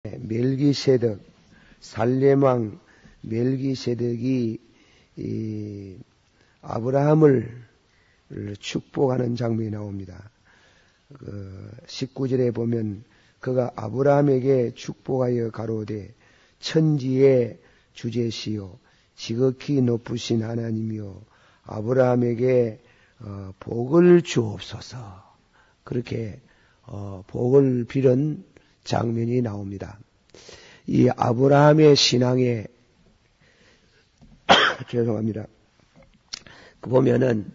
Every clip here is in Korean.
멜기세덱, 살렘왕 멜기세덱이 아브라함을 축복하는 장면이 나옵니다. 19절에 보면 그가 아브라함에게 축복하여 가로되 천지의 주제시요 지극히 높으신 하나님이요 아브라함에게 복을 주옵소서. 그렇게 복을 빌은 장면이 나옵니다. 이 아브라함의 신앙에 죄송합니다. 보면은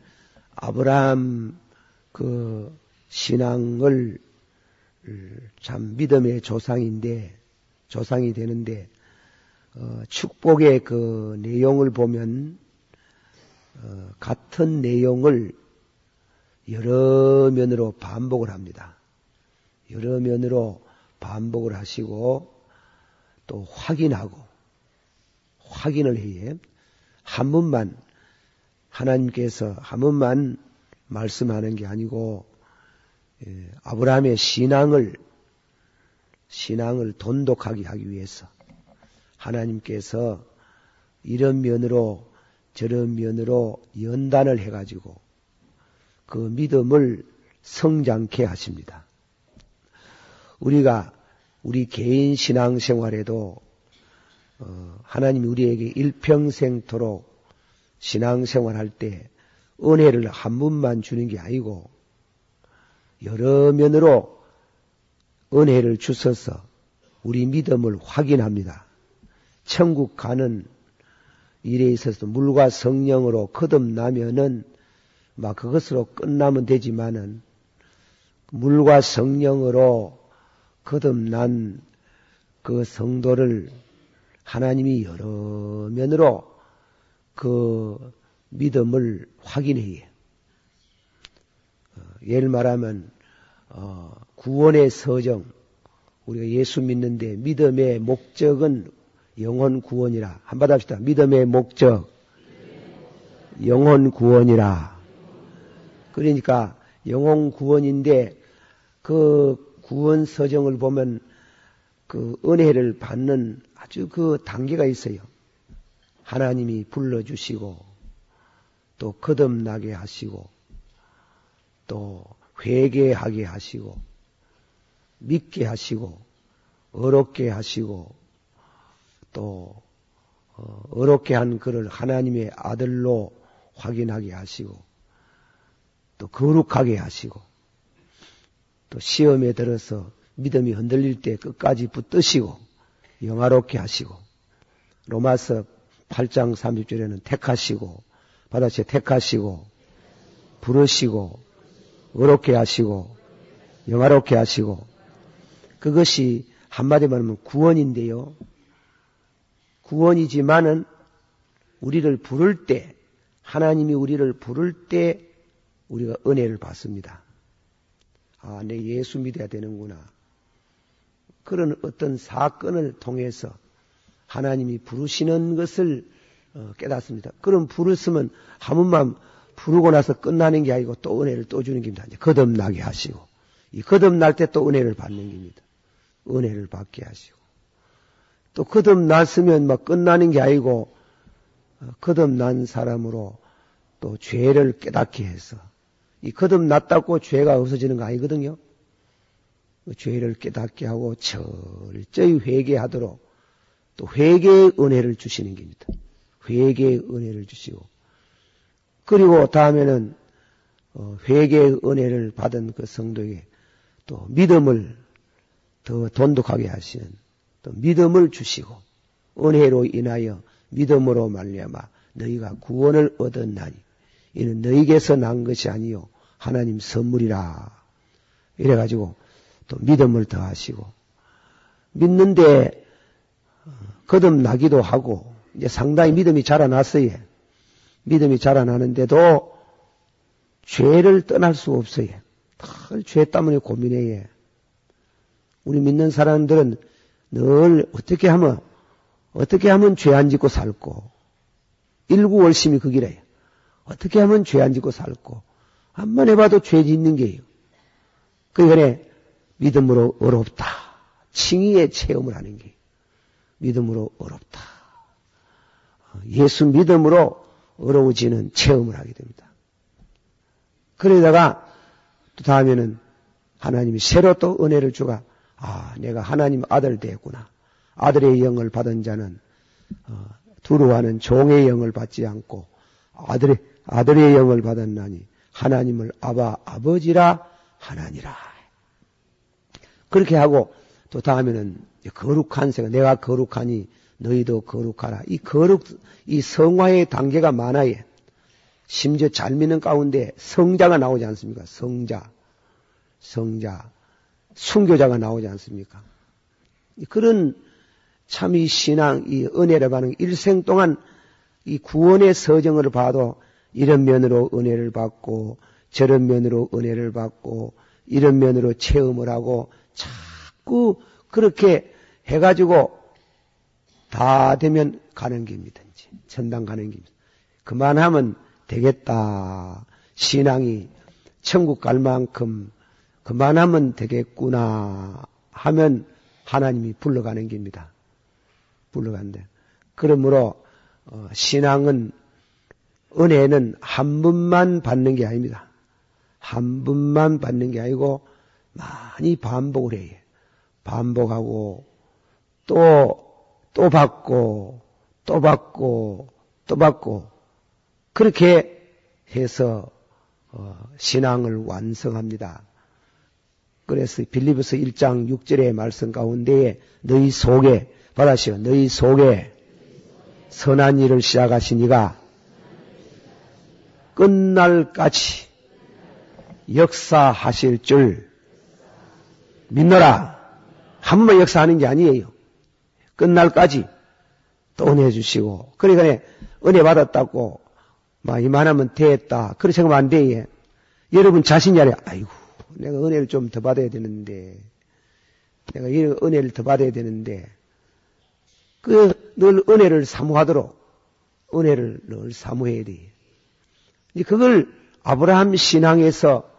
아브라함 그 신앙을 참 믿음의 조상이 되는데 축복의 그 내용을 보면 같은 내용을 여러 면으로 반복을 합니다. 여러 면으로 반복을 하시고 또 확인을 해요. 한 번만 하나님께서 한 번만 말씀하는 게 아니고 아브라함의 신앙을 돈독하게 하기 위해서 하나님께서 이런 면으로 저런 면으로 연단을 해가지고 그 믿음을 성장케 하십니다. 우리 개인 신앙생활에도 하나님이 우리에게 일평생토록 신앙생활할 때 은혜를 한 번만 주는 게 아니고 여러 면으로 은혜를 주셔서 우리 믿음을 확인합니다. 천국 가는 일에 있어서 물과 성령으로 거듭나면은 막 그것으로 끝나면 되지만은 물과 성령으로 거듭난 그 성도를 하나님이 여러 면으로 그 믿음을 확인해요. 예를 말하면 구원의 서정, 우리가 예수 믿는데 믿음의 목적은 영혼 구원이라. 한번 합시다. 믿음의 목적, 영혼 구원이라. 그러니까 영혼 구원인데 그 구원 서정을 보면 그 은혜를 받는 아주 그 단계가 있어요. 하나님이 불러주시고 또 거듭나게 하시고 또 회개하게 하시고 믿게 하시고 어렵게 하시고 또 어렵게 한 그를 하나님의 아들로 확인하게 하시고 또 거룩하게 하시고 또 시험에 들어서 믿음이 흔들릴 때 끝까지 붙드시고 영화롭게 하시고 로마서 8장 30절에는 택하시고 받아서 택하시고 부르시고 어렵게 하시고 영화롭게 하시고 그것이 한마디로 말하면 구원인데요. 구원이지만은 우리를 부를 때 하나님이 우리를 부를 때 우리가 은혜를 받습니다. 아, 내 예수 믿어야 되는구나. 그런 어떤 사건을 통해서 하나님이 부르시는 것을 깨닫습니다. 그럼 부르시면 한 번만 부르고 나서 끝나는 게 아니고 또 은혜를 또 주는 겁니다. 이제 거듭나게 하시고 이 거듭날 때 또 은혜를 받는 겁니다. 은혜를 받게 하시고 또 거듭났으면 막 끝나는 게 아니고 거듭난 사람으로 또 죄를 깨닫게 해서 이 거듭났다고 죄가 없어지는 거 아니거든요. 죄를 깨닫게 하고 철저히 회개하도록 또 회개의 은혜를 주시는 겁니다. 회개의 은혜를 주시고 그리고 다음에는 회개의 은혜를 받은 그 성도에게 또 믿음을 더 돈독하게 하시는 또 믿음을 주시고 은혜로 인하여 믿음으로 말미암아 너희가 구원을 얻었나니 이는 너희에게서 난 것이 아니요 하나님 선물이라. 이래가지고 또 믿음을 더하시고 믿는데 거듭나기도 하고 이제 상당히 믿음이 자라났어요. 믿음이 자라나는데도 죄를 떠날 수 없어요. 늘 죄 때문에 고민해요. 우리 믿는 사람들은 늘 어떻게 하면 죄 안 짓고 살고 일구월심이 그 길이에요. 어떻게 하면 죄 안 짓고 살고 한번 해봐도 죄 짓는 게요. 그러니까 믿음으로 어렵다. 칭의의 체험을 하는 게 믿음으로 어렵다. 예수 믿음으로 어려워지는 체험을 하게 됩니다. 그러다가 또 다음에는 하나님이 새로 또 은혜를 주가 내가 하나님 아들 되었구나. 아들의 영을 받은 자는 두려워하는 종의 영을 받지 않고 아들의 영을 받았나니 하나님을 아버지라 하나니라. 그렇게 하고 또 다음에는 거룩한 생각, 내가 거룩하니 너희도 거룩하라. 이 성화의 단계가 많아요. 심지어 잘 믿는 가운데 성자가 나오지 않습니까? 성자, 순교자가 나오지 않습니까? 그런 참 이 신앙, 이 은혜를 받는 일생 동안 이 구원의 서정을 봐도 이런 면으로 은혜를 받고 저런 면으로 은혜를 받고 이런 면으로 체험을 하고 자꾸 그렇게 해가지고 다 되면 가는 길이든지 천당 가는 길입니다. 그만하면 되겠다. 신앙이 천국 갈 만큼 그만하면 되겠구나 하면 하나님이 불러가는 길입니다. 불러간대. 그러므로 신앙은 은혜는 한 번만 받는 게 아닙니다. 한 번만 받는 게 아니고 많이 반복을 해요. 반복하고 또 받고 또 받고 또 받고 그렇게 해서 신앙을 완성합니다. 그래서 빌립보서 1장 6절의 말씀 가운데에 너희 속에 받아시오. 너희 속에 선한 일을 시작하신 이가 끝날까지 역사하실 줄 믿노라. 한 번만 역사하는 게 아니에요. 끝날까지 또 은혜 주시고 그러니까 은혜 받았다고 이만하면 됐다. 그렇게 생각하면 안 돼. 여러분 자신이 아니라 아이고 내가 은혜를 좀 더 받아야 되는데 내가 이런 은혜를 더 받아야 되는데 늘 은혜를 사모하도록 은혜를 늘 사모해야 돼. 그걸 아브라함 신앙에서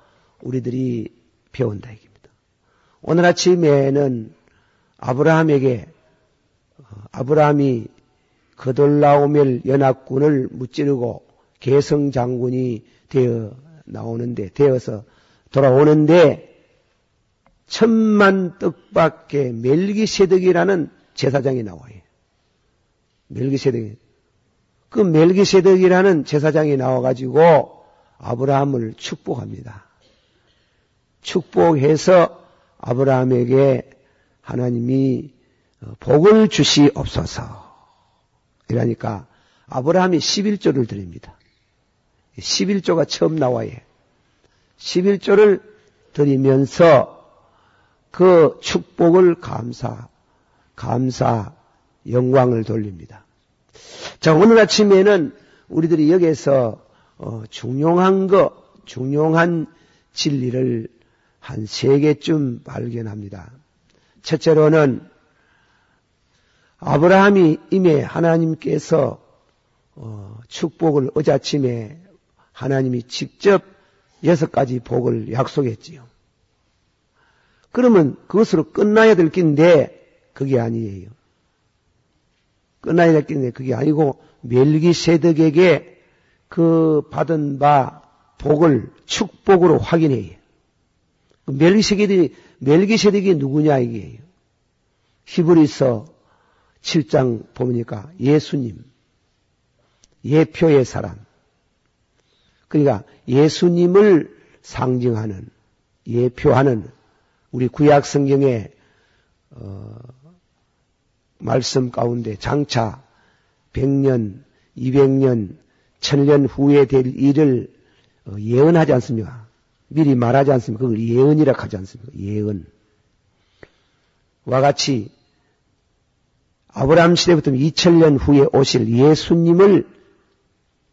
우리들이 배운다 얘기입니다. 오늘 아침에는 아브라함이 그돌라오멜 연합군을 무찌르고 계성 장군이 되어서 돌아오는데 1000만 떡밖에 멜기세덱이라는 제사장이 나와요. 멜기세덱이. 그 멜기세덱이라는 제사장이 나와가지고 아브라함을 축복합니다. 축복해서 아브라함에게 하나님이 복을 주시옵소서. 이러니까 아브라함이 11조를 드립니다. 11조가 처음 나와요. 11조를 드리면서 그 축복을 감사, 영광을 돌립니다. 자, 오늘 아침에는 우리들이 여기에서 중요한 진리를 한 3개쯤 발견합니다. 첫째로는 아브라함이 이미 하나님께서 축복을 어자침에 하나님이 직접 6가지 복을 약속했지요. 그러면 그것으로 끝나야 될 긴데 그게 아니에요. 끝나야 될 긴데 그게 아니고 멜기세덱에게 그 받은 바 복을 축복으로 확인해요. 멜기세덱이 누구냐 이게요. 히브리서 7장 보니까 예수님, 예표의 사람. 그러니까 예수님을 상징하는, 예표하는 우리 구약 성경의 말씀 가운데 장차 100년, 200년, 1000년 후에 될 일을 예언하지 않습니까? 미리 말하지 않습니까? 그걸 예언이라 하지 않습니까? 예언. 와 같이 아브라함 시대부터 2000년 후에 오실 예수님을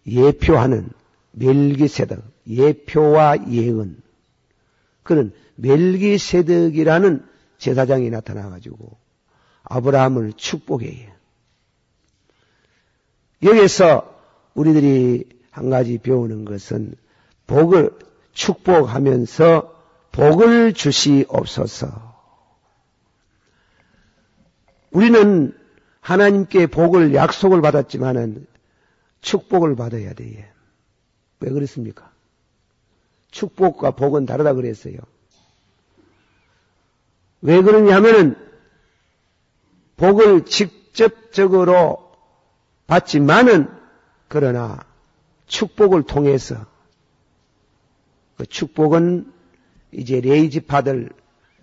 예표하는 멜기세덱, 예표와 예언. 그는 멜기세덱이라는 제사장이 나타나가지고 아브라함을 축복해요. 여기서 우리들이 한 가지 배우는 것은 복을 축복하면서 복을 주시옵소서. 우리는 하나님께 복을, 약속을 받았지만은 축복을 받아야 돼요. 왜 그렇습니까? 축복과 복은 다르다 그랬어요. 왜 그러냐면은 복을 직접적으로 받지만은 그러나 축복을 통해서 그 축복은 이제 레위지파들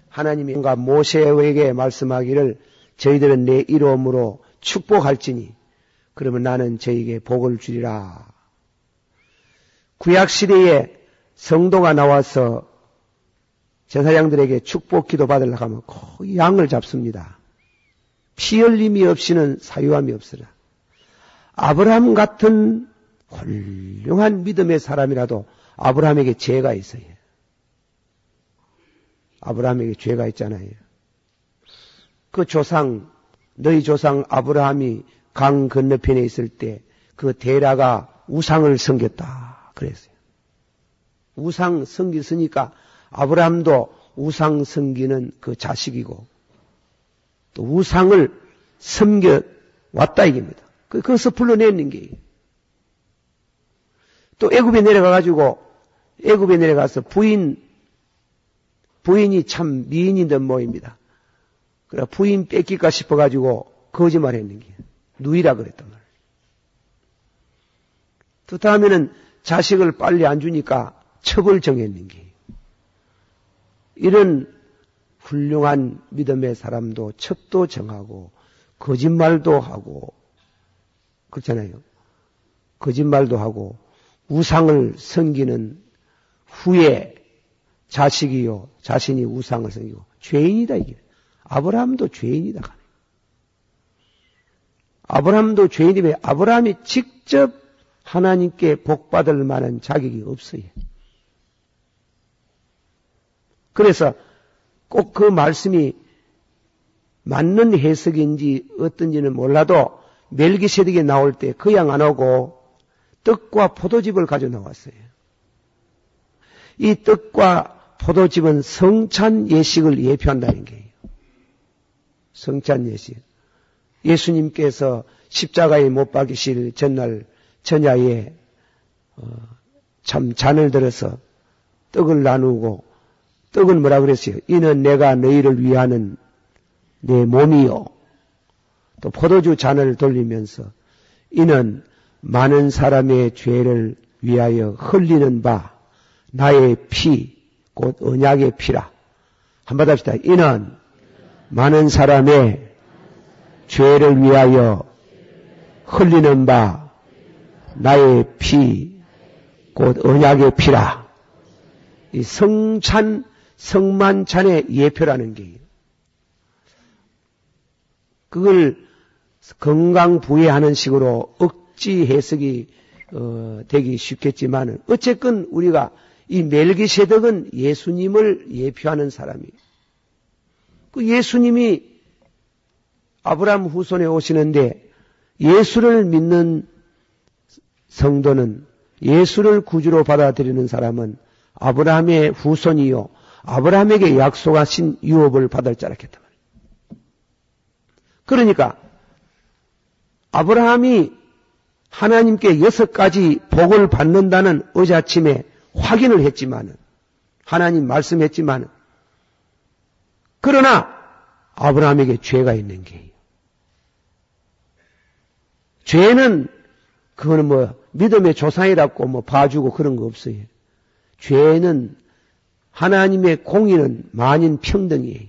하나님이 모세에게 말씀하기를 저희들은 내 이름으로 축복할지니 그러면 나는 저에게 복을 주리라. 구약시대에 성도가 나와서 제사장들에게 축복 기도 받으려고 하면 거의 양을 잡습니다. 피 흘림이 없이는 사유함이 없으라. 아브라함 같은 훌륭한 믿음의 사람이라도 아브라함에게 죄가 있어요. 아브라함에게 죄가 있잖아요. 그 조상, 너희 조상 아브라함이 강 건너편에 있을 때 그 데라가 우상을 섬겼다 그랬어요. 우상 섬겼으니까 아브라함도 우상 섬기는 그 자식이고 또 우상을 섬겨왔다 이깁니다. 그것을 불러내는 게. 또 애굽에 내려가서 부인이 참 미인이던 모입니다. 그래 부인 뺏길까 싶어가지고 거짓말했는 게 누이라 그랬단 말이에요. 또 다음에는 자식을 빨리 안 주니까 첩을 정했는 게 이런 훌륭한 믿음의 사람도 첩도 정하고 거짓말도 하고 그렇잖아요. 거짓말도 하고 우상을 섬기는 후에 자신이 우상을 섬기고 죄인이다 이게. 아브라함도 죄인이다. 아브라함도 죄인이면 아브라함이 직접 하나님께 복받을 만한 자격이 없어요. 그래서 꼭 그 말씀이 맞는 해석인지 어떤지는 몰라도 멜기세덱이 나올 때 그 양 안 오고 떡과 포도즙을 가져 나왔어요. 이 떡과 포도즙은 성찬 예식을 예표한다는 거예요. 성찬 예식. 예수님께서 십자가에 못 박이실 전날 전야에 참 잔을 들어서 떡을 나누고 떡은 뭐라 그랬어요? 이는 내가 너희를 위하는 내 몸이요. 또 포도주 잔을 돌리면서 이는 많은 사람의 죄를 위하여 흘리는 바 나의 피 곧 언약의 피라. 한번 합시다. 이는 많은 사람의 죄를 위하여 흘리는 바 나의 피 곧 언약의 피라. 이 성찬 성만찬의 예표라는 게 그걸 건강부회하는 식으로 억지 해석이 되기 쉽겠지만 어쨌건 우리가 이 멜기세덱은 예수님을 예표하는 사람이에요. 그 예수님이 아브라함 후손에 오시는데 예수를 믿는 성도는 예수를 구주로 받아들이는 사람은 아브라함의 후손이요 아브라함에게 약속하신 유업을 받을 자라 했단 말이에요. 그러니까 아브라함이 하나님께 6가지 복을 받는다는 어제 아침에 확인을 했지만은 하나님 말씀했지만은 그러나 아브라함에게 죄가 있는 게예요. 죄는 그거는 믿음의 조상이라고 봐주고 그런 거 없어요. 죄는 하나님의 공의는 만인 평등이에요.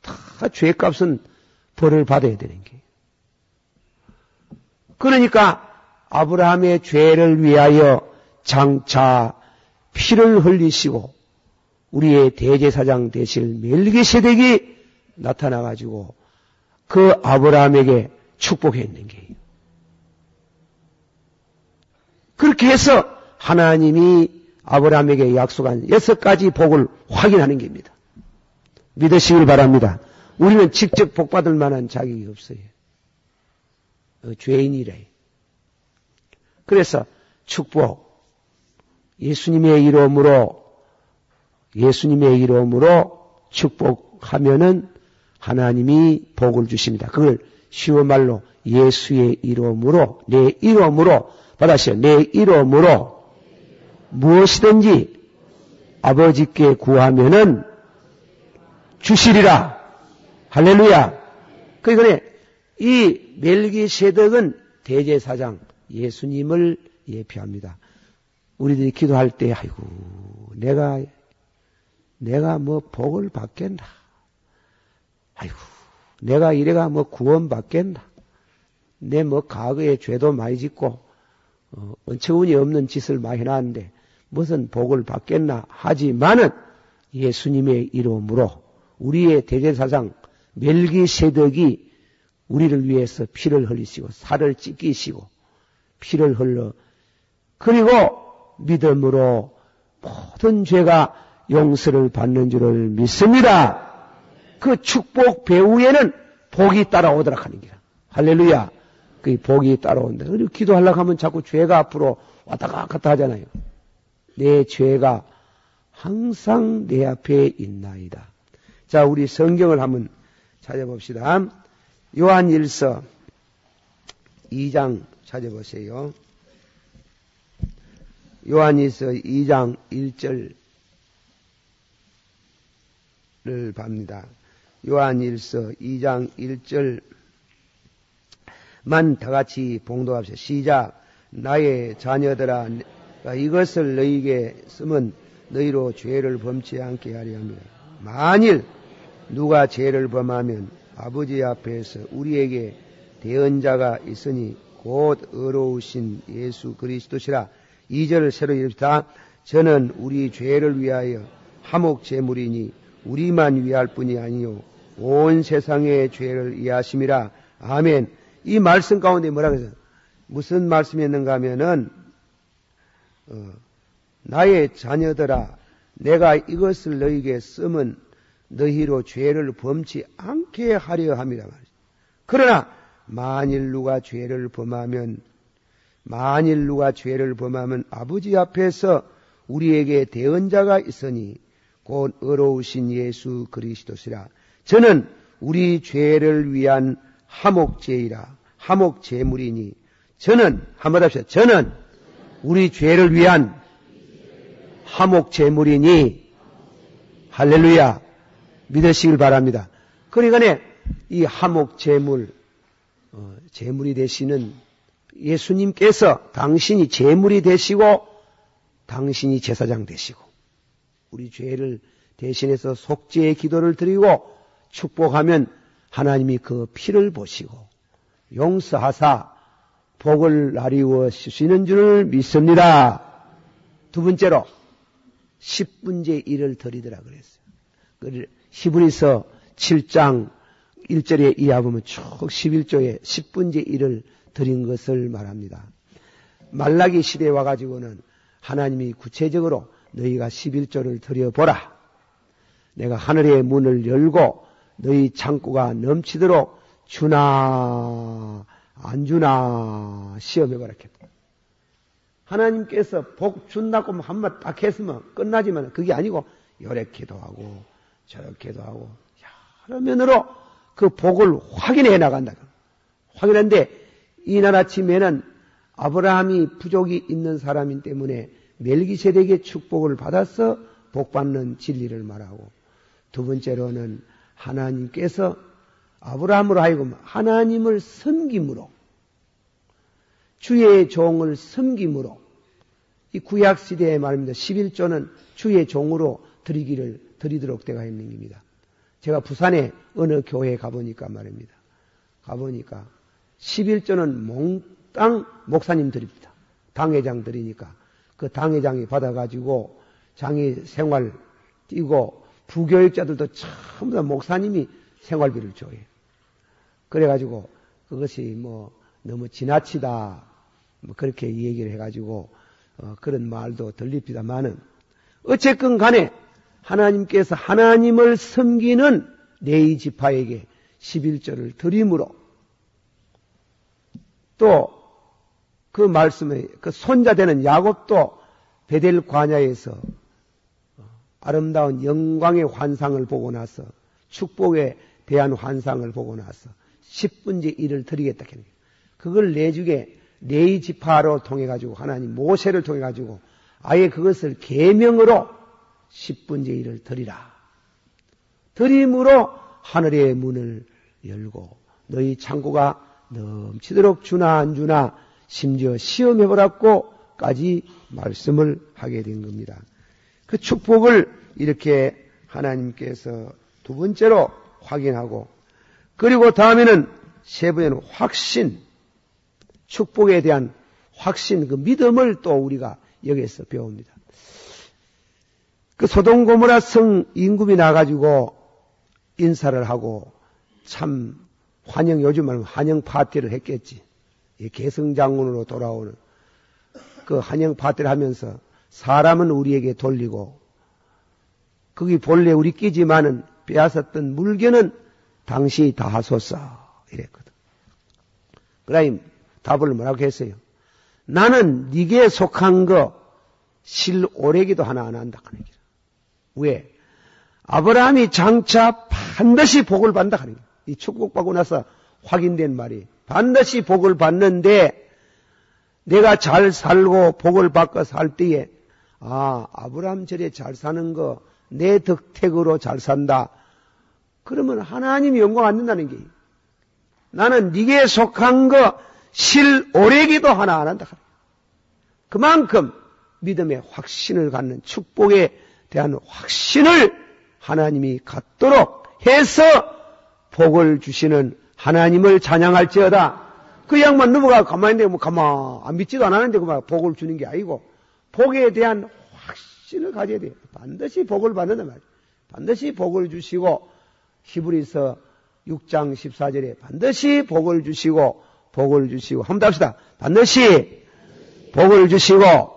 다 죄값은 벌을 받아야 되는 게. 그러니까 아브라함의 죄를 위하여 장차 피를 흘리시고 우리의 대제사장 되실 멜기세덱이 나타나가지고 그 아브라함에게 축복했는 게예요. 그렇게 해서 하나님이 아브라함에게 약속한 6가지 복을 확인하는 겁니다. 믿으시길 바랍니다. 우리는 직접 복받을 만한 자격이 없어요. 죄인이래. 그래서 축복, 예수님의 이름으로 축복하면은 하나님이 복을 주십니다. 그걸 쉬운 말로 예수의 이름으로, 내 이름으로 받아시오. 내 이름으로 무엇이든지 아버지께 구하면은 주시리라. 할렐루야. 그러니까 이 멜기세덱은 대제사장 예수님을 예표합니다. 우리들이 기도할 때 아이고 내가 뭐 복을 받겠나? 아이고 내가 이래가 뭐 구원 받겠나? 내 뭐 과거에 죄도 많이 짓고 은처운이 없는 짓을 많이 해놨는데 무슨 복을 받겠나 하지만은 예수님의 이름으로 우리의 대제사장 멜기세덱이 우리를 위해서 피를 흘리시고 살을 찢기시고 피를 흘러 그리고 믿음으로 모든 죄가 용서를 받는 줄을 믿습니다. 그 축복 배후에는 복이 따라오도록 하는 거야. 할렐루야. 그 복이 따라온다. 그리고 기도하려고 하면 자꾸 죄가 앞으로 왔다 갔다 하잖아요. 내 죄가 항상 내 앞에 있나이다. 자, 우리 성경을 한번 찾아봅시다. 요한일서 2장 찾아보세요. 요한일서 2장 1절을 봅니다. 요한일서 2장 1절만 다같이 봉독합시다. 시작. 나의 자녀들아 이것을 너희에게 쓰면 너희로 죄를 범치 않게 하려 합니다. 만일 누가 죄를 범하면 아버지 앞에서 우리에게 대언자가 있으니 곧 의로우신 예수 그리스도시라. 2절을 새로 읽읍시다. 저는 우리 죄를 위하여 화목 제물이니 우리만 위할 뿐이 아니요 온 세상의 죄를 위하심이라. 아멘. 이 말씀 가운데 뭐라고 해서 무슨 말씀이었는가 하면은 나의 자녀들아 내가 이것을 너희에게 쓰면 너희로 죄를 범치 않게 하려 함이라 말이죠. 그러나 만일 누가 죄를 범하면 아버지 앞에서 우리에게 대언자가 있으니 곧 의로우신 예수 그리스도시라. 저는 우리 죄를 위한 화목제물이니 저는 한번 합시다. 저는 우리 죄를 위한 화목제물이니 할렐루야. 믿으시길 바랍니다. 그러니까 이 화목제물 제물이 되시는 예수님께서 당신이 제물이 되시고 당신이 제사장 되시고 우리 죄를 대신해서 속죄의 기도를 드리고 축복하면 하나님이 그 피를 보시고 용서하사 복을 나리워 주시는 줄을 믿습니다. 두 번째로 10분의 1을 드리더라 그랬어요. 히브리서 7장 1절에 이하보면 쭉 11조에 10분의 1을 드린 것을 말합니다. 말라기 시대에 와가지고는 하나님이 구체적으로 너희가 11조를 드려보라. 내가 하늘의 문을 열고 너희 창고가 넘치도록 주나 안 주나 시험해보라 했다. 하나님께서 복 준다고 한번 딱 했으면 끝나지만 그게 아니고 요렇게도 하고 저렇게도 하고 여러 면으로 그 복을 확인해 나간다. 확인한데 이날 아침에는 아브라함이 부족이 있는 사람인 때문에 멜기세덱의 축복을 받아서 복받는 진리를 말하고 두 번째로는 하나님께서 아브라함으로 하여금 하나님을 섬김으로 주의 종을 섬김으로 이 구약시대의 말입니다. 11조는 주의 종으로 드리도록 되어 있는 겁니다. 제가 부산에 어느 교회에 가보니까 말입니다. 가보니까 11조는 몽땅 목사님 드립니다. 당회장 드리니까 그 당회장이 받아가지고 장애 생활 뛰고 부교육자들도 전부 다 목사님이 생활비를 줘요. 그래가지고 그것이 뭐 너무 지나치다 뭐 그렇게 얘기를 해가지고 그런 말도 들립니다만은 어쨌건 간에 하나님께서 하나님을 섬기는 레위 지파에게 11조를 드림으로 또 그 말씀에 그 손자 되는 야곱도 베델 관야에서 아름다운 영광의 환상을 보고 나서 축복의 대한 환상을 보고 나서 10분의 1을 드리겠다. 그걸 내주게 레위 지파로 통해 가지고 하나님 모세를 통해 가지고 아예 그것을 계명으로 10분의 1을 드리라. 드림으로 하늘의 문을 열고 너희 창고가 넘치도록 주나 안 주나 심지어 시험해보라고까지 말씀을 하게 된 겁니다. 그 축복을 이렇게 하나님께서 두 번째로 확인하고 그리고 다음에는 세 번째는 확신, 축복에 대한 확신, 그 믿음을 또 우리가 여기에서 배웁니다. 그 소돔 고모라 성 임금이 나가지고 인사를 하고 참 요즘 말하면 환영 파티를 했겠지. 개성장군으로 돌아오는 그 환영 파티를 하면서 사람은 우리에게 돌리고 거기 본래 우리 끼지만은 빼앗았던 물건은 당시 다 하소서 이랬거든. 그러니 답을 뭐라고 했어요? 나는 네게 속한 거 실오래기도 하나 안 한다 하는 거야. 왜? 아브라함이 장차 반드시 복을 받는다 하는 거야. 이 축복받고 나서 확인된 말이 반드시 복을 받는데 내가 잘 살고 복을 받고 살 때에 아브라함 절에 잘 사는 거 내 덕택으로 잘 산다. 그러면 하나님이 영광 안 된다는 게 나는 네게 속한 거 실오래기도 하나 안 한다. 그만큼 믿음의 확신을 갖는 축복에 대한 확신을 하나님이 갖도록 해서 복을 주시는 하나님을 찬양할지어다. 그 양반 넘어가 가만히 있는데 가만 안 믿지도 않았는데 그만 복을 주는 게 아니고 복에 대한 확신을 가져야 돼요. 반드시 복을 받는단 말이에요. 반드시 복을 주시고 히브리서 6장 14절에 반드시 복을 주시고 한번 합시다. 반드시 복을 주시고